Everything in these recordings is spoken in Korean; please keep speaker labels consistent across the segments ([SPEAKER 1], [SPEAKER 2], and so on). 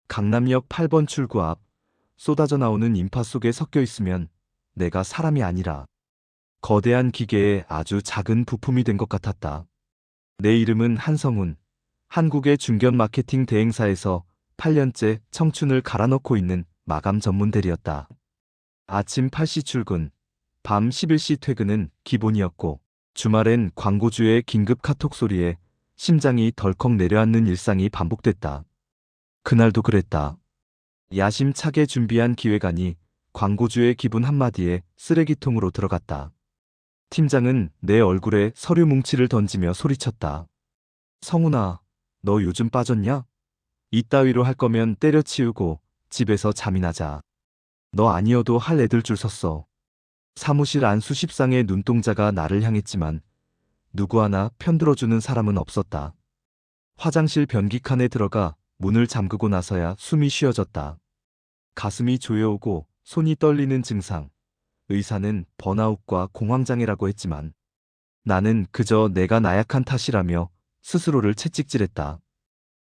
[SPEAKER 1] 강남역 8번 출구 앞 쏟아져 나오는 인파 속에 섞여 있으면 내가 사람이 아니라 거대한 기계의 아주 작은 부품이 된 것 같았다. 내 이름은 한성훈. 한국의 중견 마케팅 대행사에서 8년째 청춘을 갈아넣고 있는 마감 전문 대리였다. 아침 8시 출근, 밤 11시 퇴근은 기본이었고 주말엔 광고주의 긴급 카톡 소리에 심장이 덜컥 내려앉는 일상이 반복됐다. 그날도 그랬다. 야심차게 준비한 기획안이 광고주의 기분 한마디에 쓰레기통으로 들어갔다. 팀장은 내 얼굴에 서류 뭉치를 던지며 소리쳤다. 성훈아, 너 요즘 빠졌냐? 이따위로 할 거면 때려치우고 집에서 잠이나 자. 너 아니어도 할 애들 줄 섰어. 사무실 안 수십상의 눈동자가 나를 향했지만 누구 하나 편들어주는 사람은 없었다. 화장실 변기칸에 들어가 문을 잠그고 나서야 숨이 쉬어졌다. 가슴이 조여오고 손이 떨리는 증상. 의사는 번아웃과 공황장애라고 했지만 나는 그저 내가 나약한 탓이라며 스스로를 채찍질했다.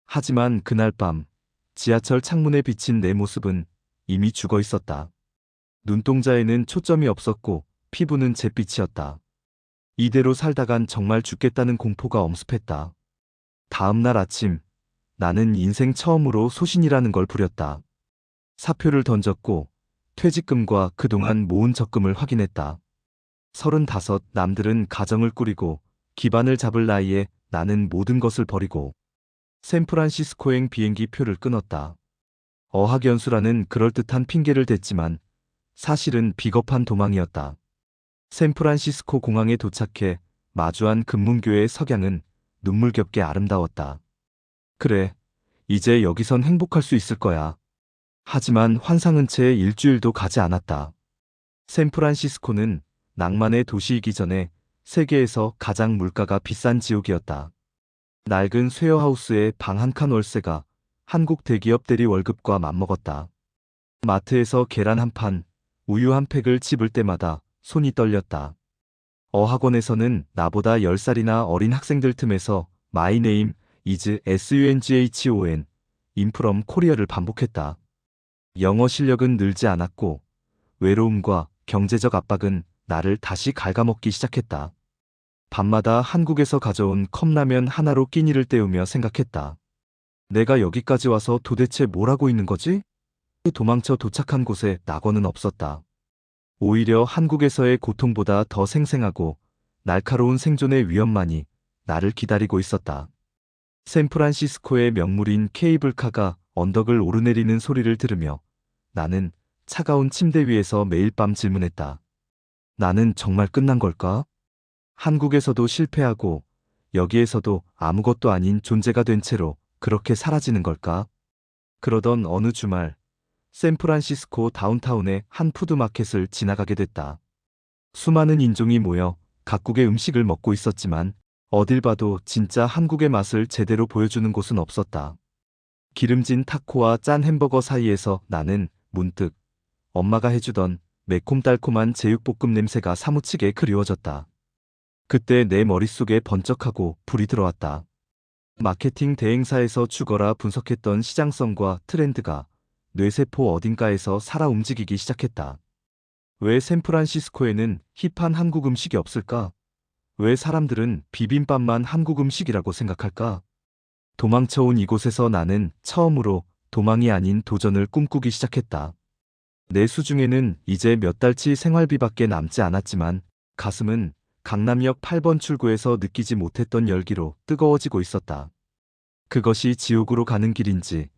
[SPEAKER 1] 하지만 그날 밤 지하철 창문에 비친 내 모습은 이미 죽어 있었다. 눈동자에는 초점이 없었고 피부는 잿빛이었다. 이대로 살다간 정말 죽겠다는 공포가 엄습했다. 다음 날 아침 나는 인생 처음으로 소신이라는 걸 부렸다. 사표를 던졌고 퇴직금과 그동안 모은 적금을 확인했다. 35, 남들은 가정을 꾸리고 기반을 잡을 나이에 나는 모든 것을 버리고 샌프란시스코행 비행기 표를 끊었다. 어학연수라는 그럴듯한 핑계를 댔지만 사실은 비겁한 도망이었다. 샌프란시스코 공항에 도착해 마주한 금문교의 석양은 눈물겹게 아름다웠다. 그래, 이제 여기선 행복할 수 있을 거야. 하지만 환상은 채 일주일도 가지 않았다. 샌프란시스코는 낭만의 도시이기 전에 세계에서 가장 물가가 비싼 지옥이었다. 낡은 쉐어하우스의 방 한 칸 월세가 한국 대기업 대리 월급과 맞먹었다. 마트에서 계란 한 판, 우유 한 팩을 집을 때마다 손이 떨렸다. 어학원에서는 나보다 10살이나 어린 학생들 틈에서 My name is SUNGHON, I'm from Korea를 반복했다. 영어 실력은 늘지 않았고 외로움과 경제적 압박은 나를 다시 갉아먹기 시작했다. 밤마다 한국에서 가져온 컵라면 하나로 끼니를 때우며 생각했다. 내가 여기까지 와서 도대체 뭘 하고 있는 거지? 도망쳐 도착한 곳에 낙원은 없었다. 오히려 한국에서의 고통보다 더 생생하고 날카로운 생존의 위험만이 나를 기다리고 있었다. 샌프란시스코의 명물인 케이블카가 언덕을 오르내리는 소리를 들으며 나는 차가운 침대 위에서 매일 밤 질문했다. 나는 정말 끝난 걸까? 한국에서도 실패하고 여기에서도 아무것도 아닌 존재가 된 채로 그렇게 사라지는 걸까? 그러던 어느 주말 샌프란시스코 다운타운의 한 푸드마켓을 지나가게 됐다. 수많은 인종이 모여 각국의 음식을 먹고 있었지만 어딜 봐도 진짜 한국의 맛을 제대로 보여주는 곳은 없었다. 기름진 타코와 짠 햄버거 사이에서 나는 문득 엄마가 해주던 매콤달콤한 제육볶음 냄새가 사무치게 그리워졌다. 그때 내 머릿속에 번쩍하고 불이 들어왔다. 마케팅 대행사에서 죽어라 분석했던 시장성과 트렌드가 뇌세포 어딘가에서 살아 움직이기 시작했다. 왜 샌프란시스코에는 힙한 한국 음식이 없을까? 왜 사람들은 비빔밥만 한국 음식이라고 생각할까? 도망쳐온 이곳에서 나는 처음으로 도망이 아닌 도전을 꿈꾸기 시작했다. 내 수중에는 이제 몇 달치 생활비밖에 남지 않았지만 가슴은 강남역 8번 출구에서 느끼지 못했던 열기로 뜨거워지고 있었다. 그것이 지옥으로 가는 길인지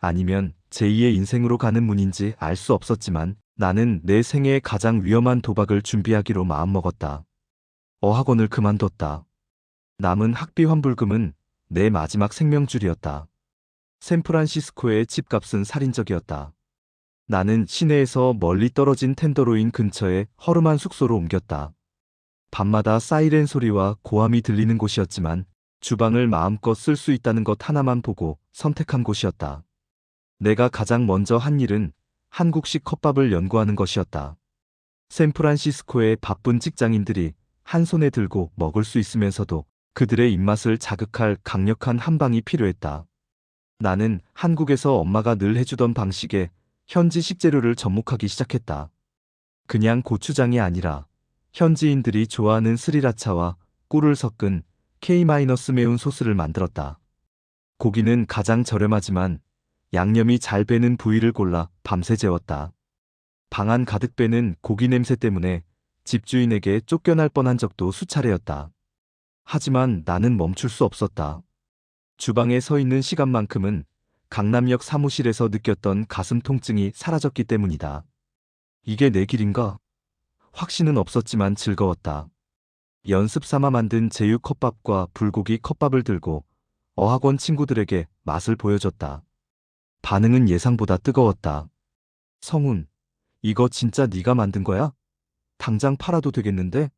[SPEAKER 1] 아니면 제2의 인생으로 가는 문인지 알 수 없었지만 나는 내 생애의 가장 위험한 도박을 준비하기로 마음먹었다. 어학원을 그만뒀다. 남은 학비 환불금은 내 마지막 생명줄이었다. 샌프란시스코의 집값은 살인적이었다. 나는 시내에서 멀리 떨어진 텐더로인 근처의 허름한 숙소로 옮겼다. 밤마다 사이렌 소리와 고함이 들리는 곳이었지만 주방을 마음껏 쓸 수 있다는 것 하나만 보고 선택한 곳이었다. 내가 가장 먼저 한 일은 한국식 컵밥을 연구하는 것이었다. 샌프란시스코의 바쁜 직장인들이 한 손에 들고 먹을 수 있으면서도 그들의 입맛을 자극할 강력한 한방이 필요했다. 나는 한국에서 엄마가 늘 해주던 방식에 현지 식재료를 접목하기 시작했다. 그냥 고추장이 아니라 현지인들이 좋아하는 스리라차와 꿀을 섞은 K-매운 소스를 만들었다. 고기는 가장 저렴하지만 양념이 잘 배는 부위를 골라 밤새 재웠다. 방 안 가득 배는 고기 냄새 때문에 집주인에게 쫓겨날 뻔한 적도 수차례였다. 하지만 나는 멈출 수 없었다. 주방에 서 있는 시간만큼은 강남역 사무실에서 느꼈던 가슴 통증이 사라졌기 때문이다. 이게 내 길인가? 확신은 없었지만 즐거웠다. 연습 삼아 만든 제육 컵밥과 불고기 컵밥을 들고 어학원 친구들에게 맛을 보여줬다. 반응은 예상보다 뜨거웠다. 성훈, 이거 진짜 네가 만든 거야? 당장 팔아도 되겠는데?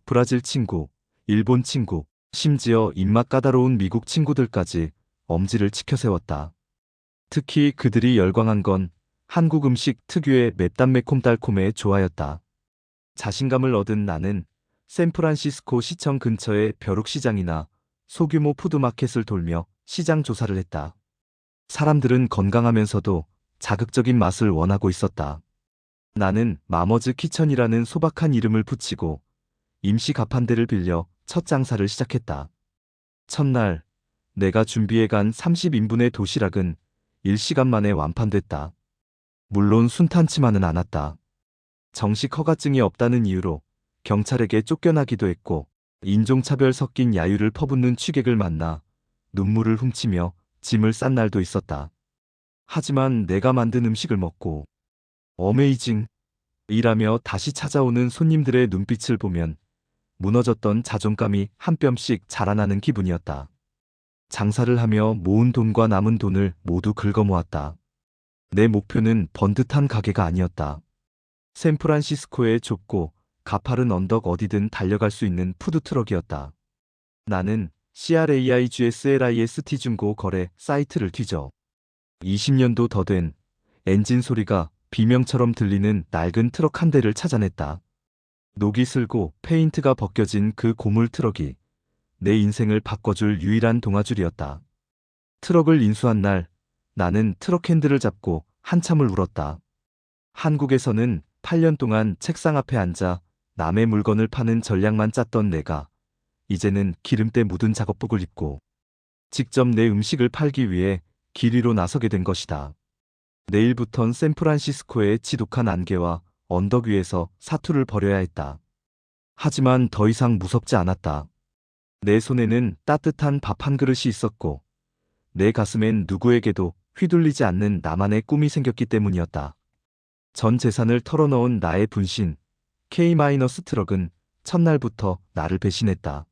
[SPEAKER 1] 브라질 친구, 일본 친구, 심지어 입맛 까다로운 미국 친구들까지 엄지를 치켜 세웠다. 특히 그들이 열광한 건 한국 음식 특유의 맵담매콤달콤에 좋아였다. 자신감을 얻은 나는 샌프란시스코 시청 근처의 벼룩시장이나 소규모 푸드마켓을 돌며 시장 조사를 했다. 사람들은 건강하면서도 자극적인 맛을 원하고 있었다. 나는 마머즈 키천이라는 소박한 이름을 붙이고 임시 가판대를 빌려 첫 장사를 시작했다. 첫날 내가 준비해간 30인분의 도시락은 1시간 만에 완판됐다. 물론 순탄치만은 않았다. 정식 허가증이 없다는 이유로 경찰에게 쫓겨나기도 했고 인종차별 섞인 야유를 퍼붓는 취객을 만나 눈물을 훔치며 짐을 싼 날도 있었다. 하지만 내가 만든 음식을 먹고 어메이징 이라며 다시 찾아오는 손님들의 눈빛을 보면 무너졌던 자존감이 한 뼘씩 자라나는 기분이었다. 장사를 하며 모은 돈과 남은 돈을 모두 긁어모았다. 내 목표는 번듯한 가게가 아니었다. 샌프란시스코의 좁고 가파른 언덕 어디든 달려갈 수 있는 푸드트럭이었다. 나는 CRAIGSLIST 중고 거래 사이트를 뒤져 20년도 더 된 엔진 소리가 비명처럼 들리는 낡은 트럭 한 대를 찾아냈다. 녹이 슬고 페인트가 벗겨진 그 고물 트럭이 내 인생을 바꿔줄 유일한 동아줄이었다. 트럭을 인수한 날 나는 트럭 핸들을 잡고 한참을 울었다. 한국에서는 8년 동안 책상 앞에 앉아 남의 물건을 파는 전략만 짰던 내가 이제는 기름때 묻은 작업복을 입고 직접 내 음식을 팔기 위해 길 위로 나서게 된 것이다. 내일부턴 샌프란시스코의 지독한 안개와 언덕 위에서 사투를 벌여야 했다. 하지만 더 이상 무섭지 않았다. 내 손에는 따뜻한 밥 한 그릇이 있었고 내 가슴엔 누구에게도 휘둘리지 않는 나만의 꿈이 생겼기 때문이었다. 전 재산을 털어넣은 나의 분신 K-트럭은 첫날부터 나를 배신했다.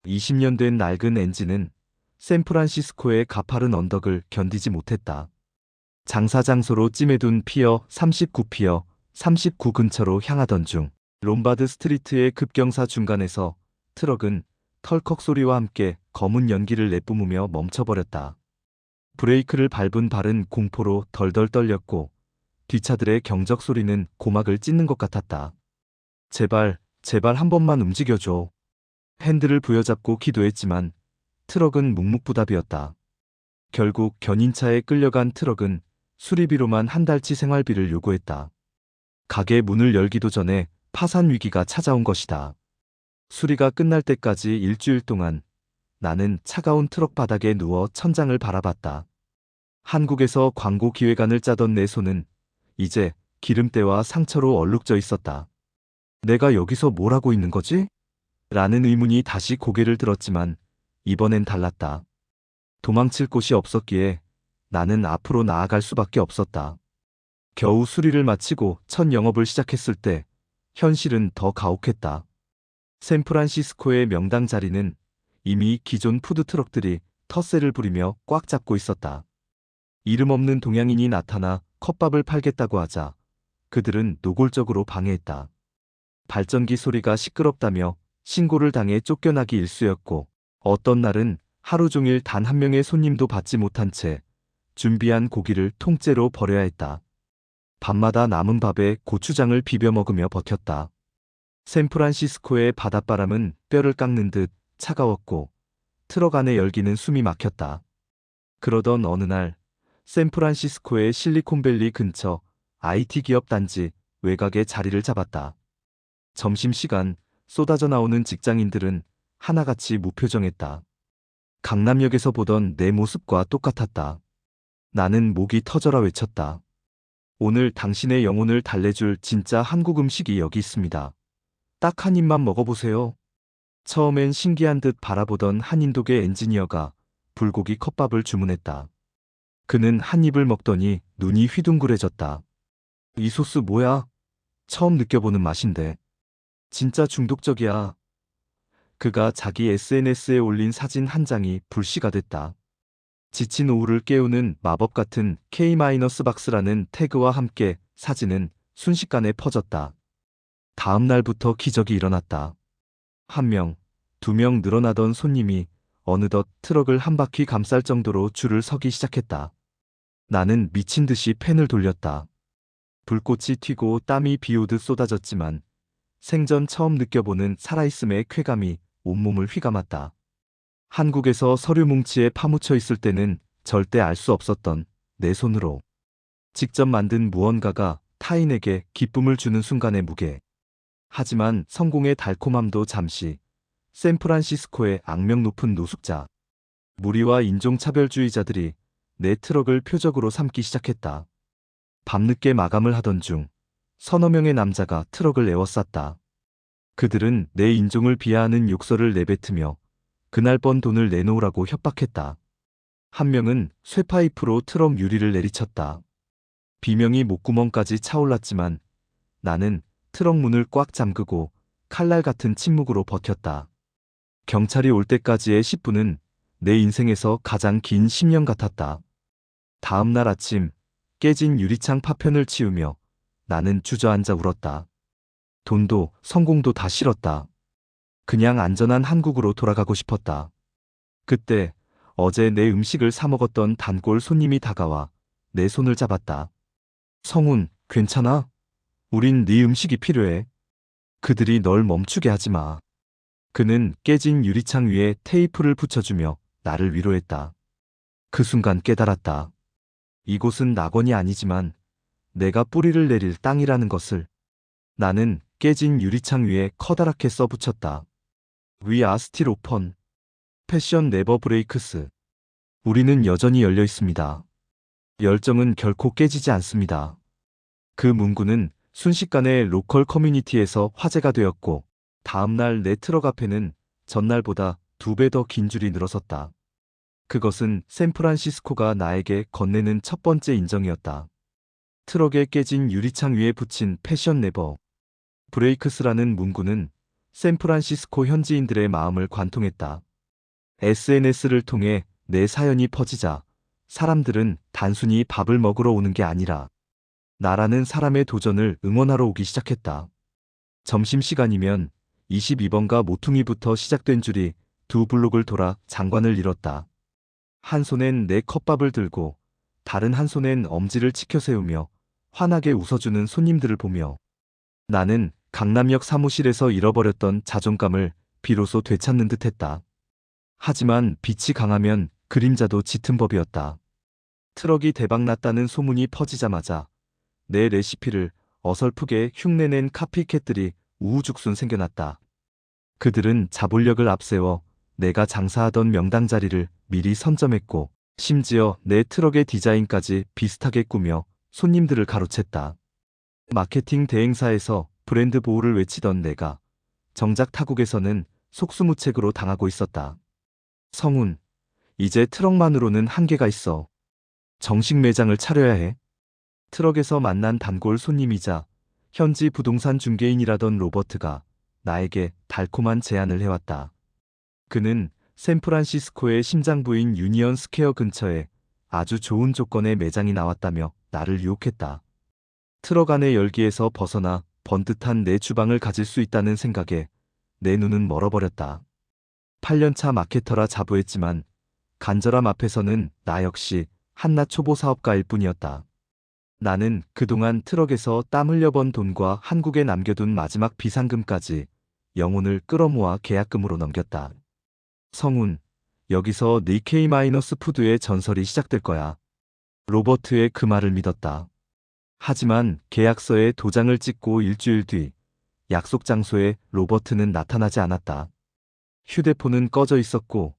[SPEAKER 1] 20년 된 낡은 엔진은 샌프란시스코의 가파른 언덕을 견디지 못했다. 장사 장소로 찜해둔 피어 39피어 39 근처로 향하던 중 롬바드 스트리트의 급경사 중간에서 트럭은 털컥 소리와 함께 검은 연기를 내뿜으며 멈춰버렸다. 브레이크를 밟은 발은 공포로 덜덜 떨렸고 뒷차들의 경적 소리는 고막을 찢는 것 같았다. 제발, 제발 한 번만 움직여줘. 핸들을 부여잡고 기도했지만 트럭은 묵묵부답이었다. 결국 견인차에 끌려간 트럭은 수리비로만 한 달치 생활비를 요구했다. 가게 문을 열기도 전에 파산 위기가 찾아온 것이다. 수리가 끝날 때까지 일주일 동안 나는 차가운 트럭 바닥에 누워 천장을 바라봤다. 한국에서 광고 기획안을 짜던 내 손은 이제 기름때와 상처로 얼룩져 있었다. 내가 여기서 뭘 하고 있는 거지? 라는 의문이 다시 고개를 들었지만 이번엔 달랐다. 도망칠 곳이 없었기에 나는 앞으로 나아갈 수밖에 없었다. 겨우 수리를 마치고 첫 영업을 시작했을 때 현실은 더 가혹했다. 샌프란시스코의 명당 자리는 이미 기존 푸드트럭들이 텃세를 부리며 꽉 잡고 있었다. 이름 없는 동양인이 나타나 컵밥을 팔겠다고 하자 그들은 노골적으로 방해했다. 발전기 소리가 시끄럽다며 신고를 당해 쫓겨나기 일쑤였고 어떤 날은 하루 종일 단 한 명의 손님도 받지 못한 채 준비한 고기를 통째로 버려야 했다. 밤마다 남은 밥에 고추장을 비벼 먹으며 버텼다. 샌프란시스코의 바닷바람은 뼈를 깎는 듯 차가웠고 트럭 안의 열기는 숨이 막혔다. 그러던 어느 날 샌프란시스코의 실리콘밸리 근처 IT 기업 단지 외곽에 자리를 잡았다. 점심시간 쏟아져 나오는 직장인들은 하나같이 무표정했다. 강남역에서 보던 내 모습과 똑같았다. 나는 목이 터져라 외쳤다. 오늘 당신의 영혼을 달래줄 진짜 한국 음식이 여기 있습니다. 딱 한 입만 먹어보세요. 처음엔 신기한 듯 바라보던 한 인도계 엔지니어가 불고기 컵밥을 주문했다. 그는 한 입을 먹더니 눈이 휘둥그레졌다. 이 소스 뭐야? 처음 느껴보는 맛인데. 진짜 중독적이야. 그가 자기 SNS에 올린 사진 한 장이 불씨가 됐다. 지친 오후를 깨우는 마법 같은 K-박스라는 태그와 함께 사진은 순식간에 퍼졌다. 다음 날부터 기적이 일어났다. 한 명, 두 명 늘어나던 손님이 어느덧 트럭을 한 바퀴 감쌀 정도로 줄을 서기 시작했다. 나는 미친 듯이 팬을 돌렸다. 불꽃이 튀고 땀이 비오듯 쏟아졌지만 생전 처음 느껴보는 살아있음의 쾌감이 온몸을 휘감았다. 한국에서 서류 뭉치에 파묻혀 있을 때는 절대 알 수 없었던 내 손으로 직접 만든 무언가가 타인에게 기쁨을 주는 순간의 무게. 하지만 성공의 달콤함도 잠시. 샌프란시스코의 악명 높은 노숙자, 무리와 인종차별주의자들이 내 트럭을 표적으로 삼기 시작했다. 밤늦게 마감을 하던 중 서너 명의 남자가 트럭을 에워쌌다. 그들은 내 인종을 비하하는 욕설을 내뱉으며 그날 번 돈을 내놓으라고 협박했다. 한 명은 쇠파이프로 트럭 유리를 내리쳤다. 비명이 목구멍까지 차올랐지만 나는 트럭 문을 꽉 잠그고 칼날 같은 침묵으로 버텼다. 경찰이 올 때까지의 10분은 내 인생에서 가장 긴 10년 같았다. 다음 날 아침 깨진 유리창 파편을 치우며 나는 주저앉아 울었다. 돈도 성공도 다 싫었다. 그냥 안전한 한국으로 돌아가고 싶었다. 그때 어제 내 음식을 사 먹었던 단골 손님이 다가와 내 손을 잡았다. 성훈, 괜찮아? 우린 네 음식이 필요해. 그들이 널 멈추게 하지 마. 그는 깨진 유리창 위에 테이프를 붙여주며 나를 위로했다. 그 순간 깨달았다. 이곳은 낙원이 아니지만 내가 뿌리를 내릴 땅이라는 것을. 나는 깨진 유리창 위에 커다랗게 써붙였다. We are still open. 패션 네버 브레이크스. 우리는 여전히 열려 있습니다. 열정은 결코 깨지지 않습니다. 그 문구는 순식간에 로컬 커뮤니티에서 화제가 되었고 다음 날 내 트럭 앞에는 전날보다 2배 더 긴 줄이 늘어섰다. 그것은 샌프란시스코가 나에게 건네는 첫 번째 인정이었다. 트럭에 깨진 유리창 위에 붙인 패션 네버 브레이크스라는 문구는 샌프란시스코 현지인들의 마음을 관통했다. SNS를 통해 내 사연이 퍼지자 사람들은 단순히 밥을 먹으러 오는 게 아니라 나라는 사람의 도전을 응원하러 오기 시작했다. 점심시간이면 22번가 모퉁이부터 시작된 줄이 두 블록을 돌아 장관을 이뤘다. 한 손엔 내 컵밥을 들고 다른 한 손엔 엄지를 치켜 세우며 환하게 웃어주는 손님들을 보며 나는 강남역 사무실에서 잃어버렸던 자존감을 비로소 되찾는 듯했다. 하지만 빛이 강하면 그림자도 짙은 법이었다. 트럭이 대박났다는 소문이 퍼지자마자 내 레시피를 어설프게 흉내낸 카피캣들이 우후죽순 생겨났다. 그들은 자본력을 앞세워 내가 장사하던 명당 자리를 미리 선점했고 심지어 내 트럭의 디자인까지 비슷하게 꾸며 손님들을 가로챘다. 마케팅 대행사에서 브랜드 보호를 외치던 내가 정작 타국에서는 속수무책으로 당하고 있었다. 성훈, 이제 트럭만으로는 한계가 있어. 정식 매장을 차려야 해. 트럭에서 만난 단골 손님이자 현지 부동산 중개인이라던 로버트가 나에게 달콤한 제안을 해왔다. 그는 샌프란시스코의 심장부인 유니언 스퀘어 근처에 아주 좋은 조건의 매장이 나왔다며 나를 유혹했다. 트럭 안의 열기에서 벗어나 번듯한 내 주방을 가질 수 있다는 생각에 내 눈은 멀어버렸다. 8년차 마케터라 자부했지만 간절함 앞에서는 나 역시 한낱 초보 사업가일 뿐이었다. 나는 그동안 트럭에서 땀 흘려 번 돈과 한국에 남겨둔 마지막 비상금까지 영혼을 끌어모아 계약금으로 넘겼다. 성훈, 여기서 니케이-푸드의 전설이 시작될 거야. 로버트의 그 말을 믿었다. 하지만 계약서에 도장을 찍고 일주일 뒤 약속 장소에 로버트는 나타나지 않았다. 휴대폰은 꺼져 있었고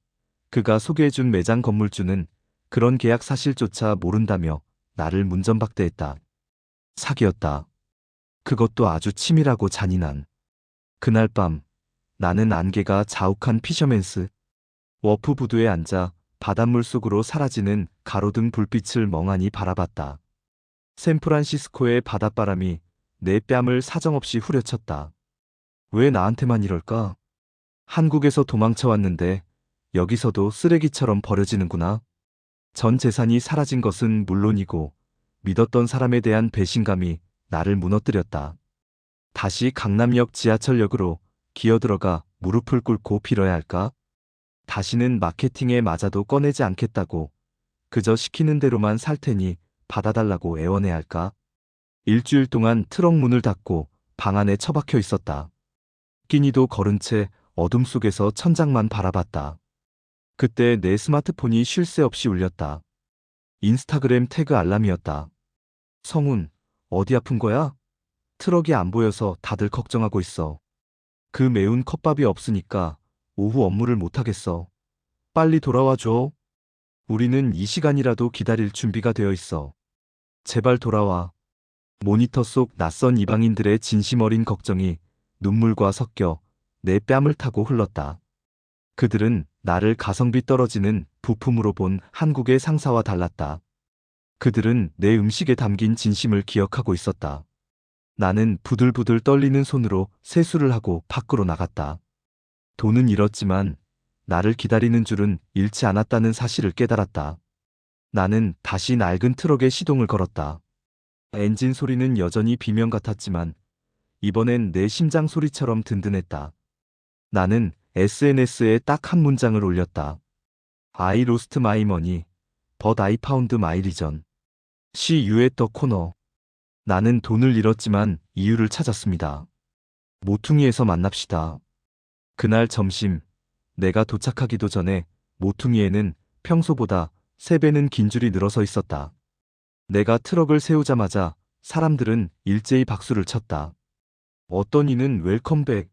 [SPEAKER 1] 그가 소개해준 매장 건물주는 그런 계약 사실조차 모른다며 나를 문전박대했다. 사기였다. 그것도 아주 치밀하고 잔인한. 그날 밤 나는 안개가 자욱한 피셔맨스 워프 부두에 앉아 바닷물 속으로 사라지는 가로등 불빛을 멍하니 바라봤다. 샌프란시스코의 바닷바람이 내 뺨을 사정없이 후려쳤다. 왜 나한테만 이럴까? 한국에서 도망쳐왔는데 여기서도 쓰레기처럼 버려지는구나. 전 재산이 사라진 것은 물론이고 믿었던 사람에 대한 배신감이 나를 무너뜨렸다. 다시 강남역 지하철역으로 기어들어가 무릎을 꿇고 빌어야 할까? 다시는 마케팅에 맞아도 꺼내지 않겠다고 그저 시키는 대로만 살 테니 받아달라고 애원해야 할까? 일주일 동안 트럭 문을 닫고 방 안에 처박혀 있었다. 끼니도 거른 채 어둠 속에서 천장만 바라봤다. 그때 내 스마트폰이 쉴 새 없이 울렸다. 인스타그램 태그 알람이었다. 성훈, 어디 아픈 거야? 트럭이 안 보여서 다들 걱정하고 있어. 그 매운 컵밥이 없으니까 오후 업무를 못하겠어. 빨리 돌아와 줘. 우리는 이 시간이라도 기다릴 준비가 되어 있어. 제발 돌아와. 모니터 속 낯선 이방인들의 진심 어린 걱정이 눈물과 섞여 내 뺨을 타고 흘렀다. 그들은 나를 가성비 떨어지는 부품으로 본 한국의 상사와 달랐다. 그들은 내 음식에 담긴 진심을 기억하고 있었다. 나는 부들부들 떨리는 손으로 세수를 하고 밖으로 나갔다. 돈은 잃었지만 나를 기다리는 줄은 잃지 않았다는 사실을 깨달았다. 나는 다시 낡은 트럭에 시동을 걸었다. 엔진 소리는 여전히 비명 같았지만 이번엔 내 심장 소리처럼 든든했다. 나는 SNS에 딱 한 문장을 올렸다. I lost my money, but I found my reason. See you at the corner. 나는 돈을 잃었지만 이유를 찾았습니다. 모퉁이에서 만납시다. 그날 점심, 내가 도착하기도 전에 모퉁이에는 평소보다 3배는 긴 줄이 늘어서 있었다. 내가 트럭을 세우자마자 사람들은 일제히 박수를 쳤다. 어떤 이는 웰컴백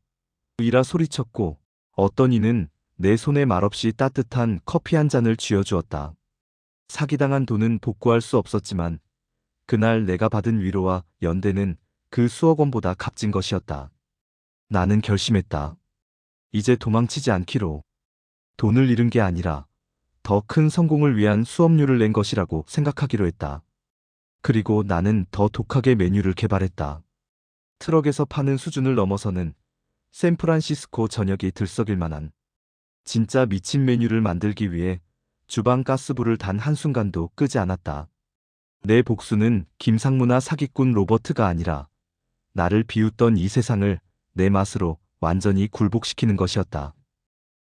[SPEAKER 1] 이라 소리쳤고 어떤 이는 내 손에 말없이 따뜻한 커피 한 잔을 쥐어주었다. 사기당한 돈은 복구할 수 없었지만 그날 내가 받은 위로와 연대는 그 수억 원보다 값진 것이었다. 나는 결심했다. 이제 도망치지 않기로. 돈을 잃은 게 아니라 더 큰 성공을 위한 수업료를 낸 것이라고 생각하기로 했다. 그리고 나는 더 독하게 메뉴를 개발했다. 트럭에서 파는 수준을 넘어서는 샌프란시스코 전역이 들썩일 만한 진짜 미친 메뉴를 만들기 위해 주방 가스불을 단 한순간도 끄지 않았다. 내 복수는 김상무나 사기꾼 로버트가 아니라 나를 비웃던 이 세상을 내 맛으로 완전히 굴복시키는 것이었다.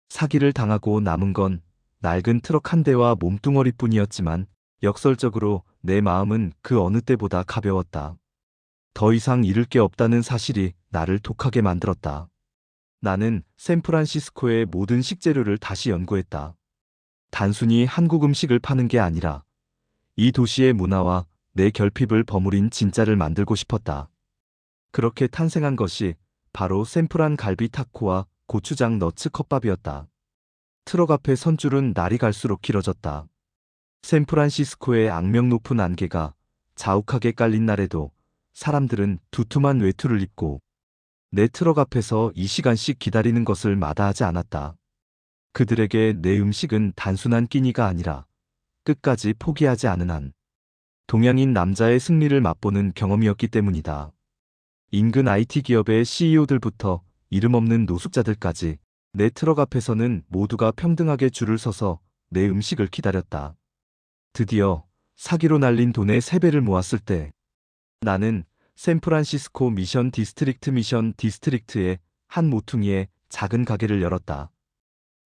[SPEAKER 1] 사기를 당하고 남은 건 낡은 트럭 한 대와 몸뚱어리뿐이었지만 역설적으로 내 마음은 그 어느 때보다 가벼웠다. 더 이상 잃을 게 없다는 사실이 나를 독하게 만들었다. 나는 샌프란시스코의 모든 식재료를 다시 연구했다. 단순히 한국 음식을 파는 게 아니라 이 도시의 문화와 내 결핍을 버무린 진짜를 만들고 싶었다. 그렇게 탄생한 것이 바로 샌프란 갈비 타코와 고추장 너츠 컵밥이었다. 트럭 앞에 선 줄은 날이 갈수록 길어졌다. 샌프란시스코의 악명 높은 안개가 자욱하게 깔린 날에도 사람들은 두툼한 외투를 입고 내 트럭 앞에서 2시간씩 기다리는 것을 마다하지 않았다. 그들에게 내 음식은 단순한 끼니가 아니라 끝까지 포기하지 않은 한 동양인 남자의 승리를 맛보는 경험이었기 때문이다. 인근 IT 기업의 CEO들부터 이름 없는 노숙자들까지 내 트럭 앞에서는 모두가 평등하게 줄을 서서 내 음식을 기다렸다. 드디어 사기로 날린 돈의 3배를 모았을 때 나는 샌프란시스코 미션 디스트릭트의 한 모퉁이에 작은 가게를 열었다.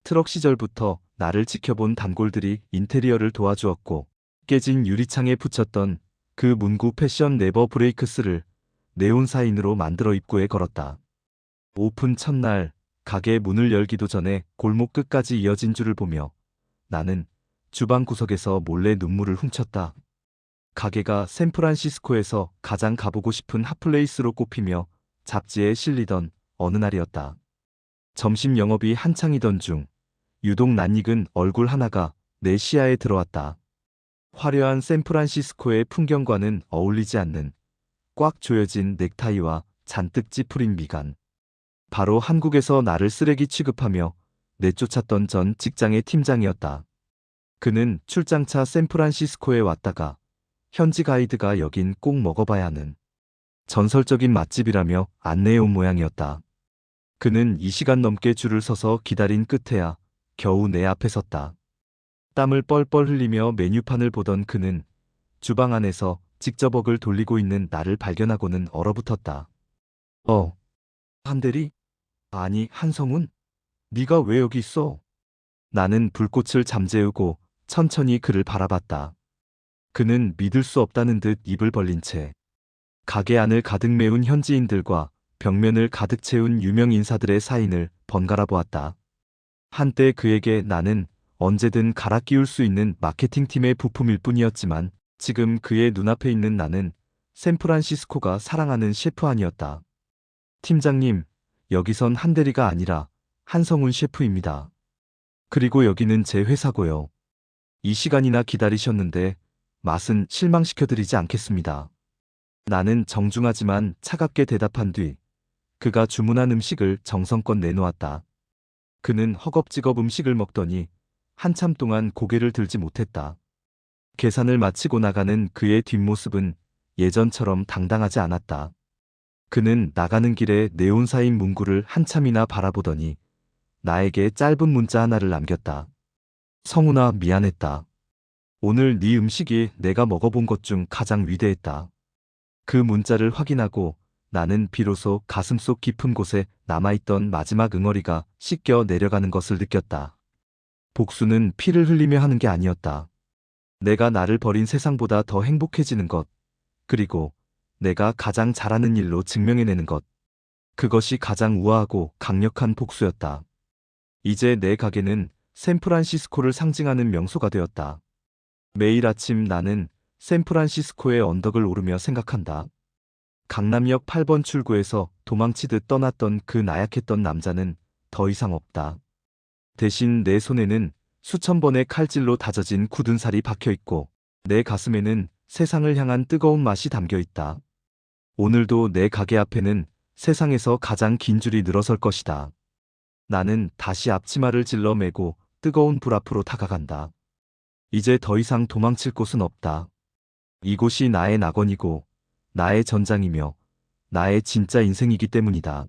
[SPEAKER 1] 트럭 시절부터 나를 지켜본 단골들이 인테리어를 도와주었고 깨진 유리창에 붙였던 그 문구 패션 네버 브레이크스를 네온 사인으로 만들어 입구에 걸었다. 오픈 첫날 가게 문을 열기도 전에 골목 끝까지 이어진 줄을 보며 나는 주방 구석에서 몰래 눈물을 훔쳤다. 가게가 샌프란시스코에서 가장 가보고 싶은 핫플레이스로 꼽히며 잡지에 실리던 어느 날이었다. 점심 영업이 한창이던 중 유독 낯익은 얼굴 하나가 내 시야에 들어왔다. 화려한 샌프란시스코의 풍경과는 어울리지 않는 꽉 조여진 넥타이와 잔뜩 찌푸린 미간. 바로 한국에서 나를 쓰레기 취급하며 내쫓았던 전 직장의 팀장이었다. 그는 출장차 샌프란시스코에 왔다가 현지 가이드가 여긴 꼭 먹어봐야 하는 전설적인 맛집이라며 안내해온 모양이었다. 그는 2시간 넘게 줄을 서서 기다린 끝에야 겨우 내 앞에 섰다. 땀을 뻘뻘 흘리며 메뉴판을 보던 그는 주방 안에서 직저벅을 돌리고 있는 나를 발견하고는 얼어붙었다. 한대리? 아니, 한성훈? 네가 왜 여기 있어? 나는 불꽃을 잠재우고 천천히 그를 바라봤다. 그는 믿을 수 없다는 듯 입을 벌린 채 가게 안을 가득 메운 현지인들과 벽면을 가득 채운 유명 인사들의 사인을 번갈아 보았다. 한때 그에게 나는 언제든 갈아 끼울 수 있는 마케팅팀의 부품일 뿐이었지만 지금 그의 눈앞에 있는 나는 샌프란시스코가 사랑하는 셰프 아니었다. 팀장님, 여기선 한대리가 아니라 한성훈 셰프입니다. 그리고 여기는 제 회사고요. 이 시간이나 기다리셨는데 맛은 실망시켜드리지 않겠습니다. 나는 정중하지만 차갑게 대답한 뒤 그가 주문한 음식을 정성껏 내놓았다. 그는 허겁지겁 음식을 먹더니 한참 동안 고개를 들지 못했다. 계산을 마치고 나가는 그의 뒷모습은 예전처럼 당당하지 않았다. 그는 나가는 길에 네온사인 문구를 한참이나 바라보더니 나에게 짧은 문자 하나를 남겼다. 성훈아, 미안했다. 오늘 네 음식이 내가 먹어본 것 중 가장 위대했다. 그 문자를 확인하고 나는 비로소 가슴속 깊은 곳에 남아있던 마지막 응어리가 씻겨 내려가는 것을 느꼈다. 복수는 피를 흘리며 하는 게 아니었다. 내가 나를 버린 세상보다 더 행복해지는 것, 그리고 내가 가장 잘하는 일로 증명해내는 것. 그것이 가장 우아하고 강력한 복수였다. 이제 내 가게는 샌프란시스코를 상징하는 명소가 되었다. 매일 아침 나는 샌프란시스코의 언덕을 오르며 생각한다. 강남역 8번 출구에서 도망치듯 떠났던 그 나약했던 남자는 더 이상 없다. 대신 내 손에는 수천 번의 칼질로 다져진 굳은 살이 박혀있고 내 가슴에는 세상을 향한 뜨거운 맛이 담겨있다. 오늘도 내 가게 앞에는 세상에서 가장 긴 줄이 늘어설 것이다. 나는 다시 앞치마를 질러 매고 뜨거운 불 앞으로 다가간다. 이제 더 이상 도망칠 곳은 없다. 이곳이 나의 낙원이고 나의 전장이며 나의 진짜 인생이기 때문이다.